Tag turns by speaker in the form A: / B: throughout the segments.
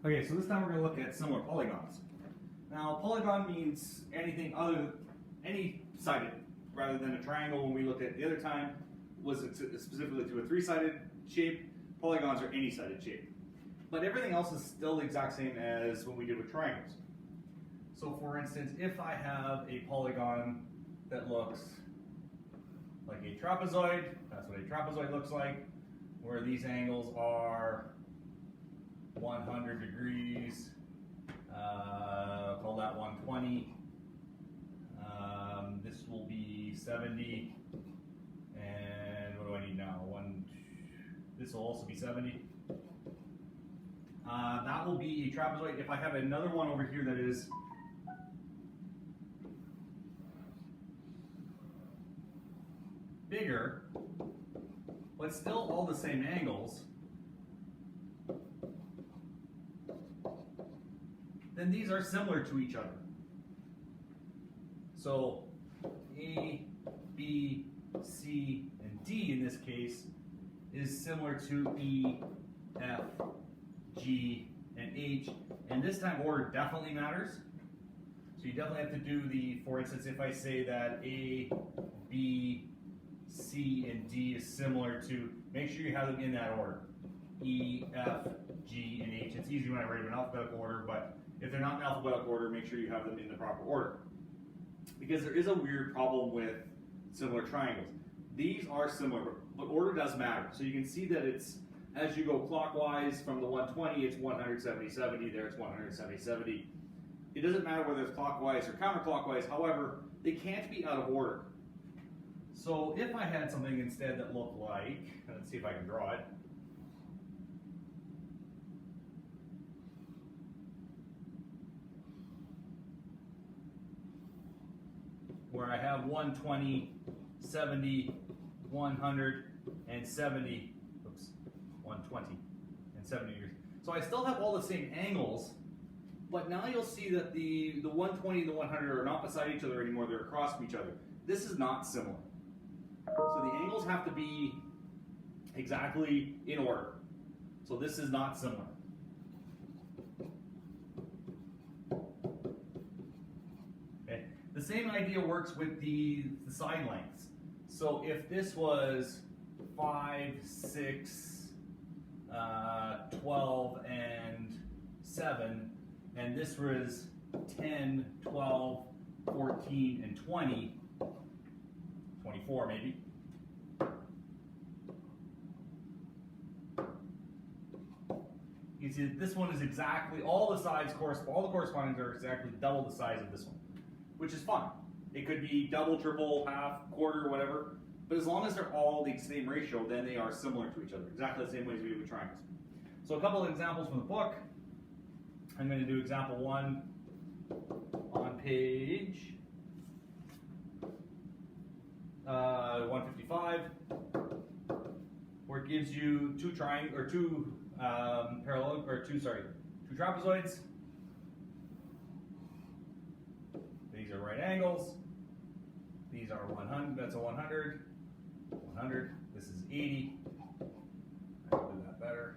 A: Okay, so this time we're going to look at similar polygons. Now, polygon means anything any sided, rather than a triangle. When we looked at the other time, was it specifically to a three-sided shape. Polygons are any sided shape. But everything else is still the exact same as when we did with triangles. So for instance, if I have a polygon that looks like a trapezoid, that's what a trapezoid looks like, where these angles are 100 degrees, call that 120, this will be 70, and what do I need now? This will also be 70. That will be a trapezoid. If I have another one over here that is bigger, but still all the same angles, then these are similar to each other. So A, B, C, and D in this case is similar to E, F, G, and H, and this time order definitely matters. So you definitely have to do the, for instance, if I say that A, B, C, and D is similar to, make sure you have them in that order. E, F, G, and H. It's easy when I write them in alphabetical order, but if they're not in alphabetical order, make sure you have them in the proper order. Because there is a weird problem with similar triangles. These are similar, but order does matter. So you can see that it's, as you go clockwise from the 120, it's 170, 70, there it's 170, 70. It doesn't matter whether it's clockwise or counterclockwise, however, they can't be out of order. So if I had something instead that looked like, let's see if I can draw it. Where I have 120, 70, 100, and 70, oops, 120 and 70 degrees. So I still have all the same angles, but now you'll see that the 120 and the 100 are not beside each other anymore, they're across from each other. This is not similar. So the angles have to be exactly in order. So this is not similar. Okay. The same idea works with the side lengths. So if this was 5, 6, 12, and 7, and this was 10, 12, 14, and 20, 24 maybe. You see this one is exactly, all the sides correspond, all the correspondings are exactly double the size of this one, which is fine. It could be double, triple, half, quarter, whatever, but as long as they're all the same ratio, then they are similar to each other, exactly the same way as we do with triangles. So a couple of examples from the book. I'm going to do example 1 on page 155, where it gives you two trapezoids. These are right angles. These are 100. That's a 100. 100. This is 80. I can do that better.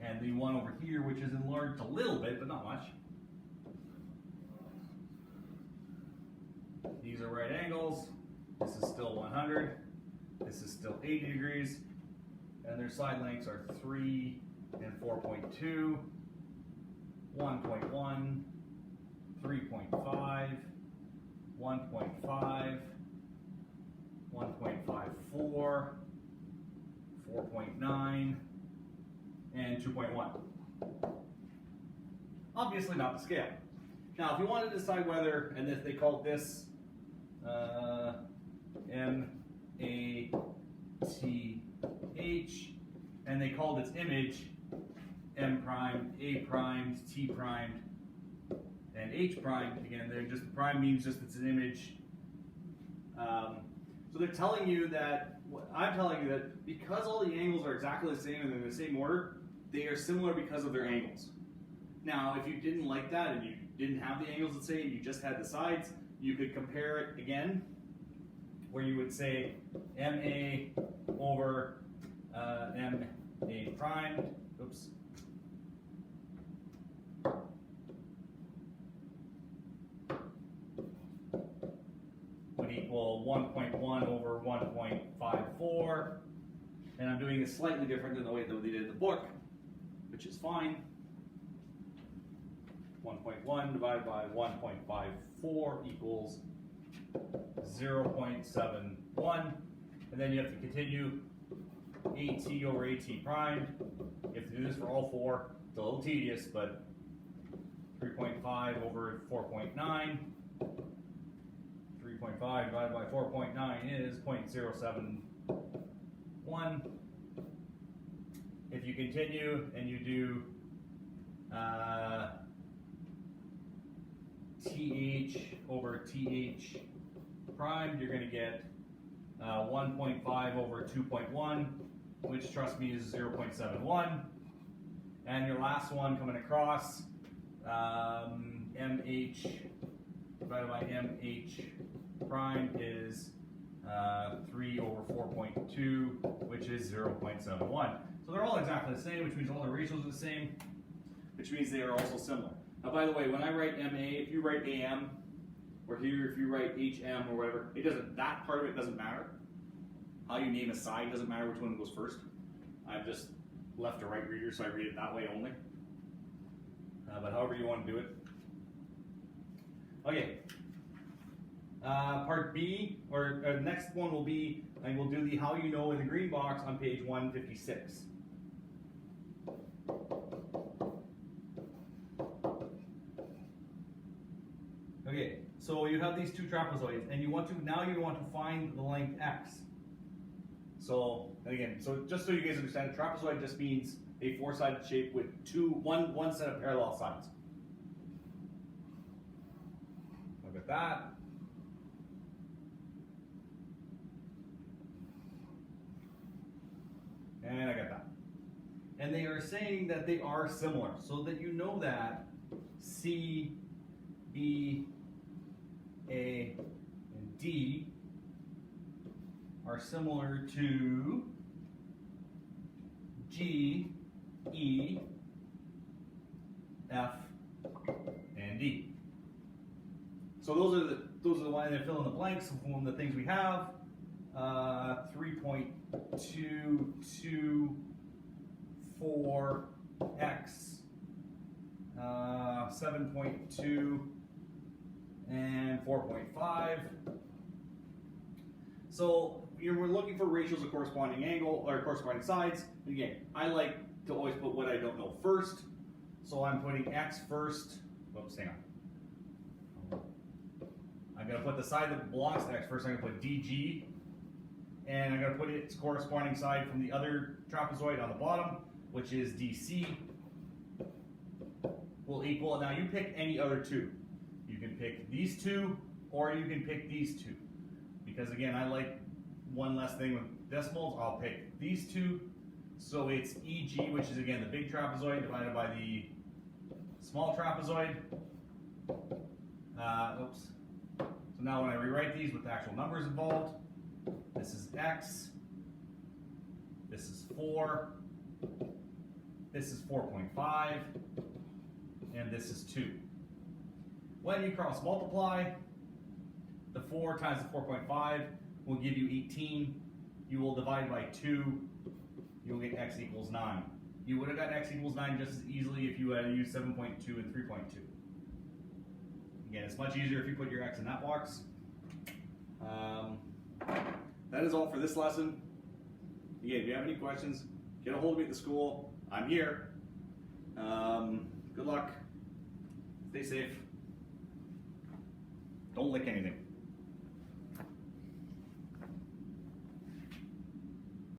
A: And the one over here, which is enlarged a little bit, but not much. These are right angles. This is still 100. This is still 80 degrees. And their side lengths are 3 and 4.2, 1.1, 3.5, 1.5, 1.54, 4.9, and 2.1. Obviously not the scale. Now, if you want to decide whether, and if they called this M-A-T-H, and they called its image M primed, A primed, T primed, and H primed. Again, they're just, prime means just it's an image. So they're telling you that, I'm telling you that because all the angles are exactly the same and they're in the same order, they are similar because of their angles. Now, if you didn't like that and you didn't have the angles the same, you just had the sides, you could compare it again, where you would say MA over MA primed, oops, would equal 1.1 over 1.54. And I'm doing it slightly different than the way that they did in the book, which is fine. 1.1 divided by 1.54 equals 0.71. And then you have to continue AT over AT primed. You have to do this for all four. It's a little tedious, but 3.5 over 4.9. 3.5 divided by 4.9 is 0.071. If you continue and you do TH over TH primed, you're going to get 1.5 over 2.1, which, trust me, is 0.71. And your last one coming across, MH divided by MH prime is 3 over 4.2, which is 0.71. So they're all exactly the same, which means all the ratios are the same, which means they are also similar. Now, by the way, when I write MA, if you write AM, or here if you write HM or whatever, it doesn't. That part of it doesn't matter. How you name a side doesn't matter which one goes first. I'm just left or right reader, so I read it that way only. But however you want to do it. Okay. Part B, or next one will be, and we'll do the how you know in the green box on page 156. Okay, so you have these two trapezoids, and you want to find the length x. So again, so just so you guys understand, a trapezoid just means a four-sided shape with one set of parallel sides. Look at that. And I got that. And they are saying that they are similar, so that you know that C, B, A, and D are similar to G, E, F, and D. So those are the ones that fill in the blanks from the things we have. 3.224x, 7.2, and 4.5. So we're looking for ratios of corresponding angle or corresponding sides. Again, I like to always put what I don't know first. So I'm putting x first. Oops, hang on. I'm going to put the side that belongs to x first. I'm going to put DG. And I'm going to put its corresponding side from the other trapezoid on the bottom, which is DC, will equal, now you pick any other two. You can pick these two, or you can pick these two. Because again, I like one less thing with decimals, I'll pick these two. So it's EG, which is again the big trapezoid, divided by the small trapezoid. Oops. So now when I rewrite these with the actual numbers involved, this is x, this is 4, this is 4.5, and this is 2. When you cross multiply, the 4 times the 4.5 will give you 18. You will divide by 2, you'll get x equals 9. You would have gotten x equals 9 just as easily if you had used 7.2 and 3.2. Again, it's much easier if you put your x in that box. That is all for this lesson. Again, if you have any questions, get a hold of me at the school. I'm here. Good luck. Stay safe. Don't lick anything.